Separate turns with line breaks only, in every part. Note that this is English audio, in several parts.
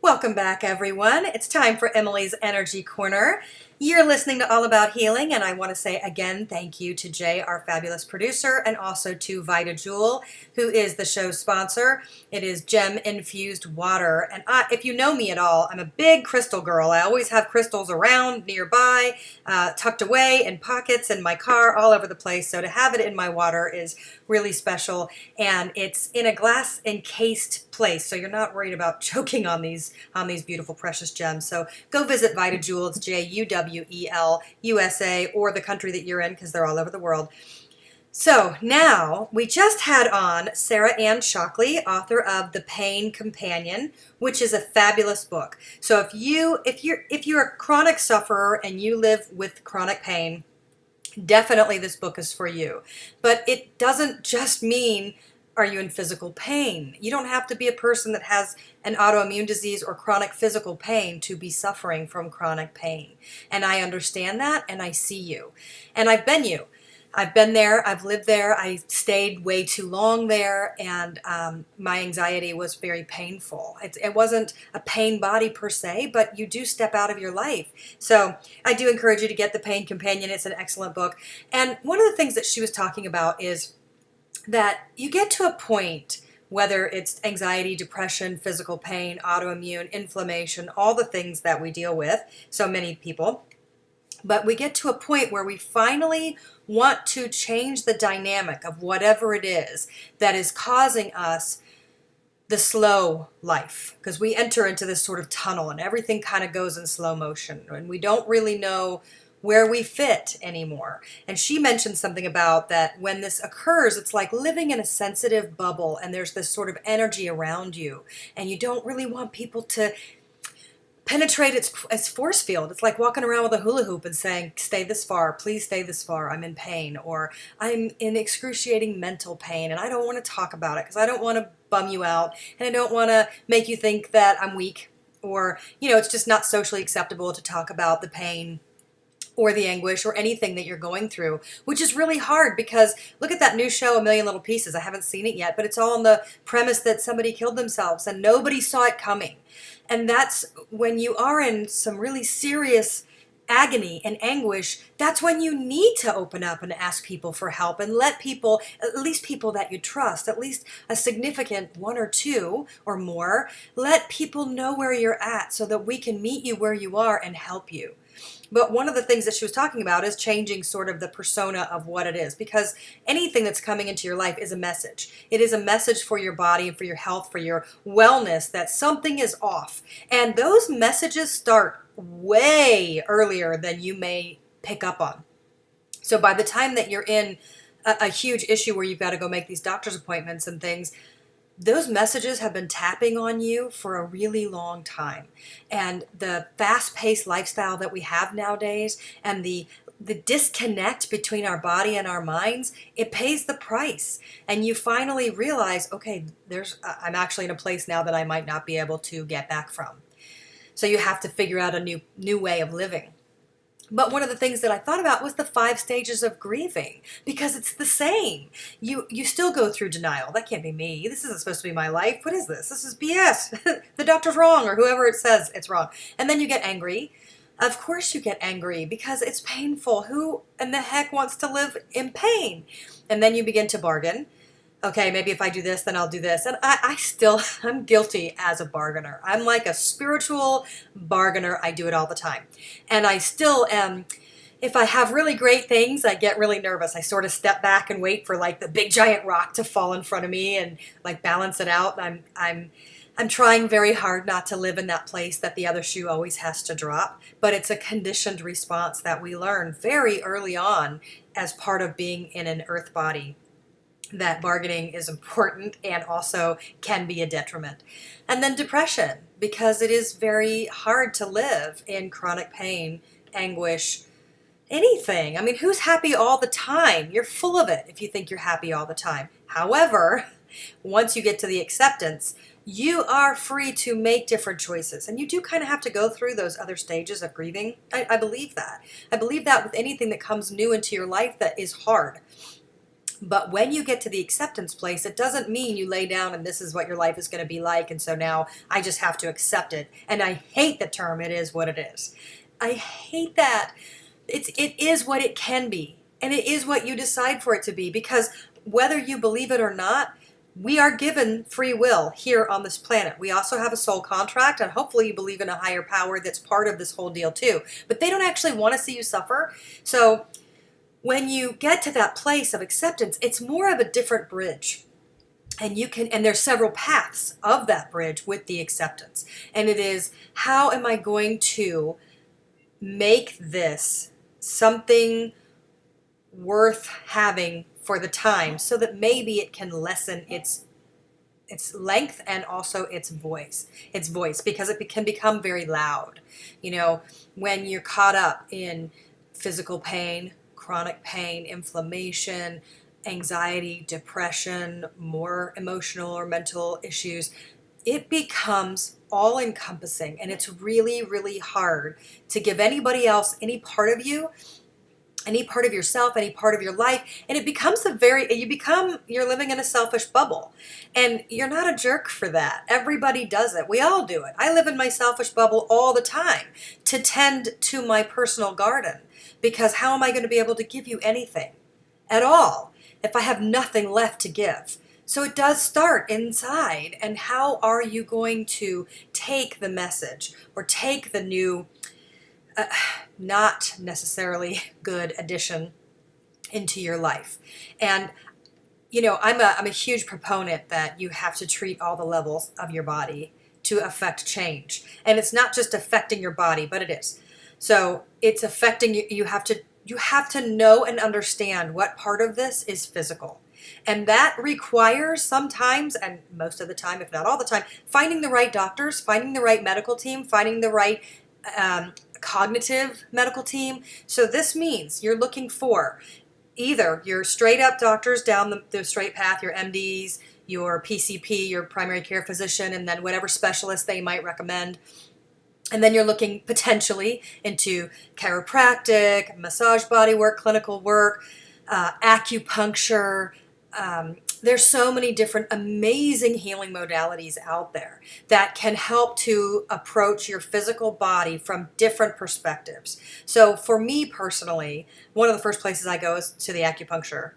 Welcome back, everyone. It's time for Emily's Energy Corner. You're listening to All About Healing, and I want to say again thank you to Jay, our fabulous producer, and also to Vita Jewel, who is the show's sponsor. It is gem-infused water, and if you know me at all, I'm a big crystal girl. I always have crystals around, nearby, tucked away in pockets in my car, all over the place, so to have it in my water is really special, and it's in a glass encased place, so you're not worried about choking on these beautiful precious gems. So go visit Vita Jewel. It's Jewel USA, or the country that you're in, because they're all over the world. So now we just had on Sarah Anne Shockley, author of The Pain Companion, which is a fabulous book. So if you're a chronic sufferer and you live with chronic pain, definitely this book is for you. But it doesn't just mean, are you in physical pain? You don't have to be a person that has an autoimmune disease or chronic physical pain to be suffering from chronic pain. And I understand that, and I see you. And I've been you. I've been there, I've lived there, I stayed way too long there, and my anxiety was very painful. It wasn't a pain body per se, but you do step out of your life. So I do encourage you to get The Pain Companion. It's an excellent book. And one of the things that she was talking about is that you get to a point, whether it's anxiety, depression, physical pain, autoimmune, inflammation, all the things that we deal with, so many people, but we get to a point where we finally want to change the dynamic of whatever it is that is causing us the slow life, because we enter into this sort of tunnel and everything kind of goes in slow motion and we don't really know where we fit anymore. And she mentioned something about that when this occurs, it's like living in a sensitive bubble and there's this sort of energy around you and you don't really want people to penetrate its force field. It's like walking around with a hula hoop and saying, stay this far, please stay this far, I'm in pain, or I'm in excruciating mental pain and I don't want to talk about it because I don't want to bum you out and I don't want to make you think that I'm weak, or it's just not socially acceptable to talk about the pain or the anguish or anything that you're going through, which is really hard because look at that new show, A Million Little Pieces. I haven't seen it yet, but it's all on the premise that somebody killed themselves and nobody saw it coming. And that's when you are in some really serious agony and anguish, that's when you need to open up and ask people for help and let people, at least people that you trust, at least a significant one or two or more, let people know where you're at so that we can meet you where you are and help you. But one of the things that she was talking about is changing sort of the persona of what it is, because anything that's coming into your life is a message. It is a message for your body and for your health, for your wellness, that something is off. And those messages start way earlier than you may pick up on. So by the time that you're in a huge issue where you've got to go make these doctor's appointments and things, those messages have been tapping on you for a really long time. And the fast-paced lifestyle that we have nowadays and the disconnect between our body and our minds, it pays the price. And you finally realize, okay, I'm actually in a place now that I might not be able to get back from. So you have to figure out a new way of living. But one of the things that I thought about was the 5 stages of grieving, because it's the same. You still go through denial. That can't be me. This isn't supposed to be my life. What is this? This is BS. The doctor's wrong, or whoever it says it's wrong. And then you get angry. Of course you get angry because it's painful. Who in the heck wants to live in pain? And then you begin to bargain. Okay, maybe if I do this, then I'll do this. And I'm guilty as a bargainer. I'm like a spiritual bargainer. I do it all the time. And I still am, if I have really great things, I get really nervous. I sort of step back and wait for like the big giant rock to fall in front of me and like balance it out. I'm trying very hard not to live in that place that the other shoe always has to drop. But it's a conditioned response that we learn very early on as part of being in an earth body, that bargaining is important and also can be a detriment. And then depression, because it is very hard to live in chronic pain, anguish, anything. I mean, who's happy all the time? You're full of it if you think you're happy all the time. However, once you get to the acceptance, you are free to make different choices. And you do kind of have to go through those other stages of grieving. I believe that. I believe that with anything that comes new into your life that is hard. But when you get to the acceptance place, it doesn't mean you lay down and this is what your life is going to be like. And so now I just have to accept it. And I hate the term, it is what it is. I hate that. It is what it can be. And it is what you decide for it to be. Because whether you believe it or not, we are given free will here on this planet. We also have a soul contract, and hopefully you believe in a higher power that's part of this whole deal too. But they don't actually want to see you suffer. So when you get to that place of acceptance, it's more of a different bridge. And there's several paths of that bridge with the acceptance. And it is, how am I going to make this something worth having for the time, so that maybe it can lessen its length and also its voice, because it can become very loud. When you're caught up in physical pain, chronic pain, inflammation, anxiety, depression, more emotional or mental issues, it becomes all encompassing, and it's really, really hard to give anybody else any part of you, any part of yourself, any part of your life. And it becomes you're living in a selfish bubble, and you're not a jerk for that. Everybody does it. We all do it. I live in my selfish bubble all the time to tend to my personal garden, because how am I going to be able to give you anything at all if I have nothing left to give? So it does start inside. And how are you going to take the message or take the new not necessarily good addition into your life? And I'm a huge proponent that you have to treat all the levels of your body to affect change. And it's not just affecting your body, but it is. So it's affecting you. You have to know and understand what part of this is physical. And that requires sometimes, and most of the time, if not all the time, finding the right doctors, finding the right medical team, finding the right cognitive medical team. So this means you're looking for either your straight up doctors down the straight path, your MDs, your PCP, your primary care physician, and then whatever specialist they might recommend. And then you're looking potentially into chiropractic, massage body work, clinical work, acupuncture. There's so many different amazing healing modalities out there that can help to approach your physical body from different perspectives. So for me personally, one of the first places I go is to the acupuncturist,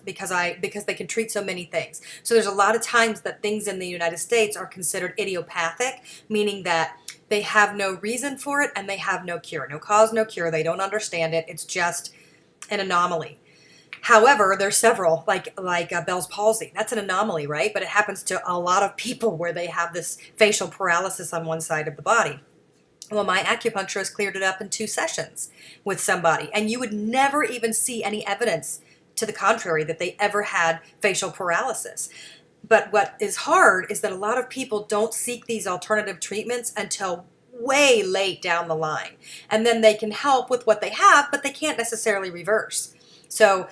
because they can treat so many things. So there's a lot of times that things in the United States are considered idiopathic, meaning that they have no reason for it and they have no cure, no cause, no cure. They don't understand it. It's just an anomaly. However, there's several, like Bell's palsy. That's an anomaly, right? But it happens to a lot of people where they have this facial paralysis on one side of the body. Well, my acupuncturist cleared it up in 2 sessions with somebody, and you would never even see any evidence to the contrary that they ever had facial paralysis. But what is hard is that a lot of people don't seek these alternative treatments until way late down the line. And then they can help with what they have, but they can't necessarily reverse. So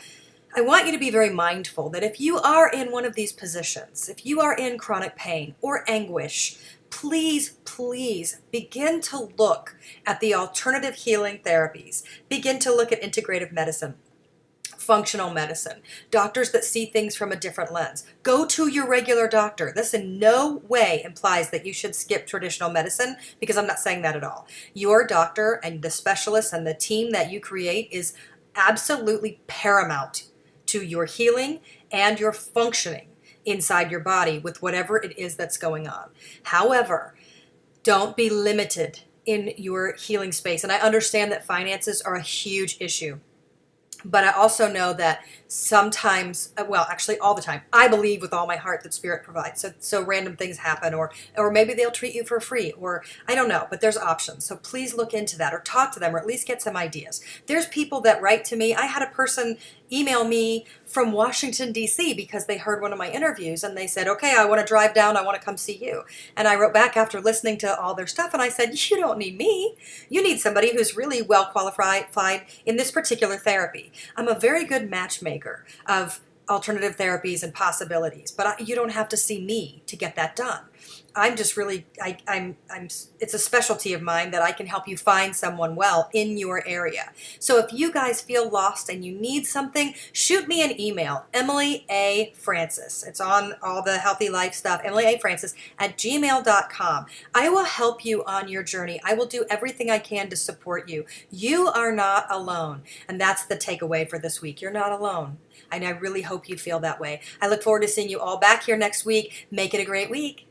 I want you to be very mindful that if you are in one of these positions, if you are in chronic pain or anguish, please, please begin to look at the alternative healing therapies. Begin to look at integrative medicine, functional medicine, doctors that see things from a different lens. Go to your regular doctor. This in no way implies that you should skip traditional medicine, because I'm not saying that at all. Your doctor and the specialist and the team that you create is absolutely paramount to your healing and your functioning inside your body with whatever it is that's going on. However, don't be limited in your healing space. And I understand that finances are a huge issue. But I also know that sometimes, well, actually all the time, I believe with all my heart that Spirit provides. So random things happen, or maybe they'll treat you for free, or I don't know, but there's options. So please look into that, or talk to them, or at least get some ideas. There's people that write to me. I had a person email me from Washington, D.C. because they heard one of my interviews, and they said, okay, I want to drive down. I want to come see you. And I wrote back after listening to all their stuff, and I said, you don't need me. You need somebody who's really well qualified in this particular therapy. I'm a very good matchmaker of alternative therapies and possibilities, but you don't have to see me to get that done. I'm just really, it's a specialty of mine that I can help you find someone well in your area. So if you guys feel lost and you need something, shoot me an email, Emily A. Francis. It's on all the healthy life stuff, Emily A. Francis at gmail.com. I will help you on your journey. I will do everything I can to support you. You are not alone. And that's the takeaway for this week. You're not alone. And I really hope you feel that way. I look forward to seeing you all back here next week. Make it a great week.